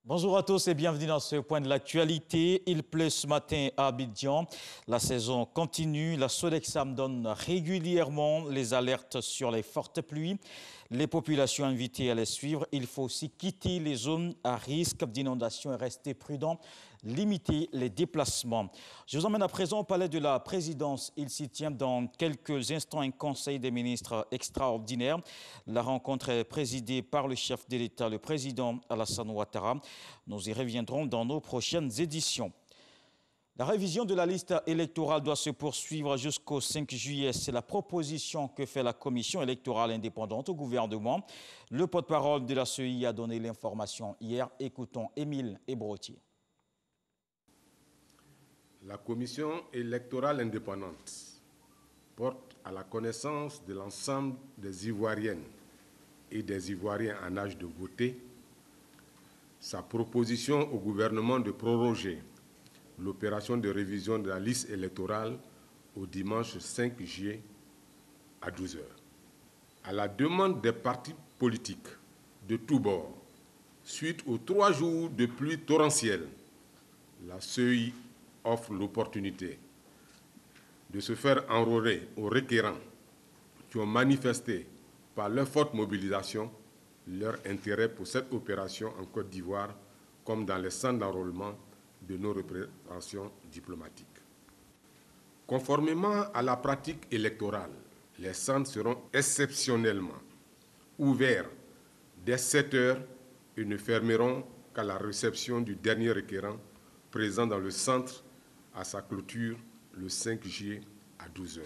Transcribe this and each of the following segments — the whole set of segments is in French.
Bonjour à tous et bienvenue dans ce point de l'actualité. Il pleut ce matin à Abidjan. La saison continue. La Sodexam donne régulièrement les alertes sur les fortes pluies. Les populations invitées à les suivre. Il faut aussi quitter les zones à risque d'inondation et rester prudent, limiter les déplacements. Je vous emmène à présent au palais de la présidence. Il s'y tient dans quelques instants un conseil des ministres extraordinaire. La rencontre est présidée par le chef de l'État, le président Alassane Ouattara. Nous y reviendrons dans nos prochaines éditions. La révision de la liste électorale doit se poursuivre jusqu'au 5 juillet. C'est la proposition que fait la commission électorale indépendante au gouvernement. Le porte-parole de la CEI a donné l'information hier. Écoutons Émile Ebrotier. La commission électorale indépendante porte à la connaissance de l'ensemble des Ivoiriennes et des Ivoiriens en âge de voter sa proposition au gouvernement de proroger l'opération de révision de la liste électorale au dimanche 5 juillet à 12 h. À la demande des partis politiques de tous bords, suite aux 3 jours de pluie torrentielle, la CEI offre l'opportunité de se faire enrôler aux requérants qui ont manifesté par leur forte mobilisation leur intérêt pour cette opération en Côte d'Ivoire comme dans les centres d'enrôlement de nos représentations diplomatiques. Conformément à la pratique électorale, les centres seront exceptionnellement ouverts dès 7 h et ne fermeront qu'à la réception du dernier requérant présent dans le centre à sa clôture le 5 juillet à 12 h.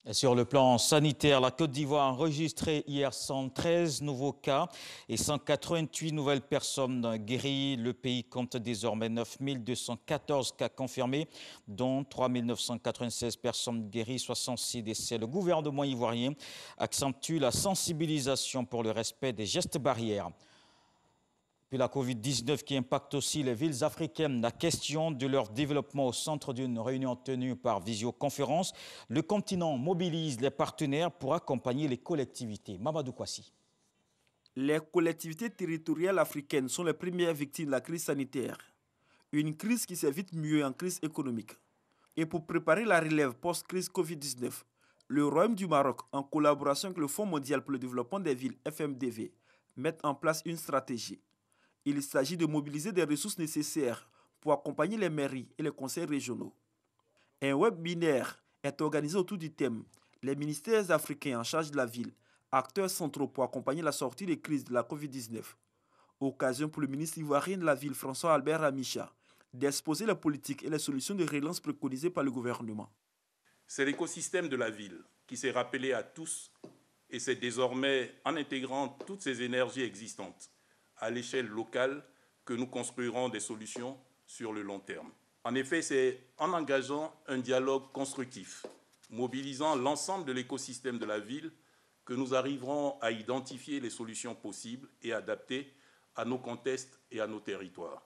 Et sur le plan sanitaire, la Côte d'Ivoire a enregistré hier 113 nouveaux cas et 188 nouvelles personnes guéries. Le pays compte désormais 9 214 cas confirmés, dont 3 996 personnes guéries, 66 décès. Le gouvernement ivoirien accentue la sensibilisation pour le respect des gestes barrières. Puis la Covid-19 qui impacte aussi les villes africaines. La question de leur développement au centre d'une réunion tenue par visioconférence. Le continent mobilise les partenaires pour accompagner les collectivités. Mamadou Kwasi. Les collectivités territoriales africaines sont les premières victimes de la crise sanitaire. Une crise qui s'évite mieux en crise économique. Et pour préparer la relève post-crise Covid-19, le Royaume du Maroc, en collaboration avec le Fonds mondial pour le développement des villes FMDV, met en place une stratégie. Il s'agit de mobiliser des ressources nécessaires pour accompagner les mairies et les conseils régionaux. Un webinaire est organisé autour du thème « Les ministères africains en charge de la ville, acteurs centraux pour accompagner la sortie des crises de la Covid-19 ». Occasion pour le ministre ivoirien de la ville, François-Albert Ramicha, d'exposer la politique et les solutions de relance préconisées par le gouvernement. C'est l'écosystème de la ville qui s'est rappelé à tous et c'est désormais en intégrant toutes ces énergies existantes à l'échelle locale que nous construirons des solutions sur le long terme. En effet, c'est en engageant un dialogue constructif, mobilisant l'ensemble de l'écosystème de la ville, que nous arriverons à identifier les solutions possibles et adaptées à nos contextes et à nos territoires.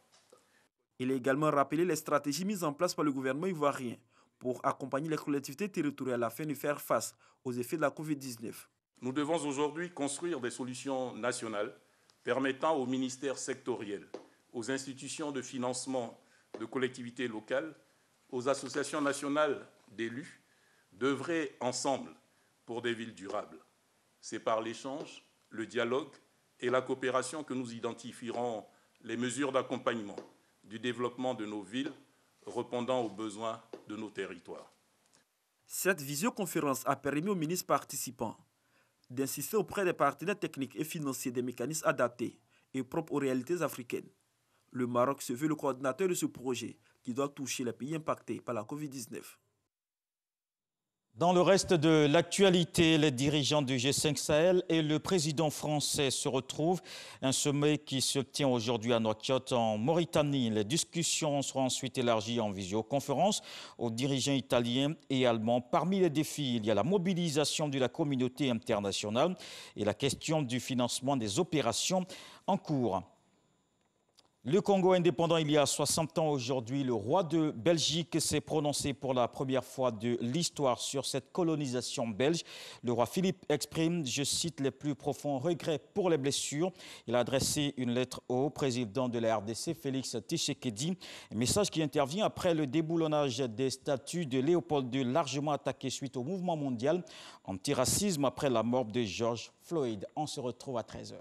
Il a également rappelé les stratégies mises en place par le gouvernement ivoirien pour accompagner les collectivités territoriales afin de faire face aux effets de la Covid-19. Nous devons aujourd'hui construire des solutions nationales permettant aux ministères sectoriels, aux institutions de financement de collectivités locales, aux associations nationales d'élus, d'œuvrer ensemble pour des villes durables. C'est par l'échange, le dialogue et la coopération que nous identifierons les mesures d'accompagnement du développement de nos villes répondant aux besoins de nos territoires. Cette visioconférence a permis aux ministres participants d'insister auprès des partenaires techniques et financiers des mécanismes adaptés et propres aux réalités africaines. Le Maroc se veut le coordinateur de ce projet qui doit toucher les pays impactés par la Covid-19. Dans le reste de l'actualité, les dirigeants du G5 Sahel et le président français se retrouvent. Un sommet qui se tient aujourd'hui à Nouakchott en Mauritanie. Les discussions seront ensuite élargies en visioconférence aux dirigeants italiens et allemands. Parmi les défis, il y a la mobilisation de la communauté internationale et la question du financement des opérations en cours. Le Congo indépendant, il y a 60 ans aujourd'hui, le roi de Belgique s'est prononcé pour la première fois de l'histoire sur cette colonisation belge. Le roi Philippe exprime, je cite, les plus profonds regrets pour les blessures. Il a adressé une lettre au président de la RDC, Félix Tshisekedi. Un message qui intervient après le déboulonnage des statues de Léopold II, largement attaqué suite au mouvement mondial antiracisme après la mort de George Floyd. On se retrouve à 13h.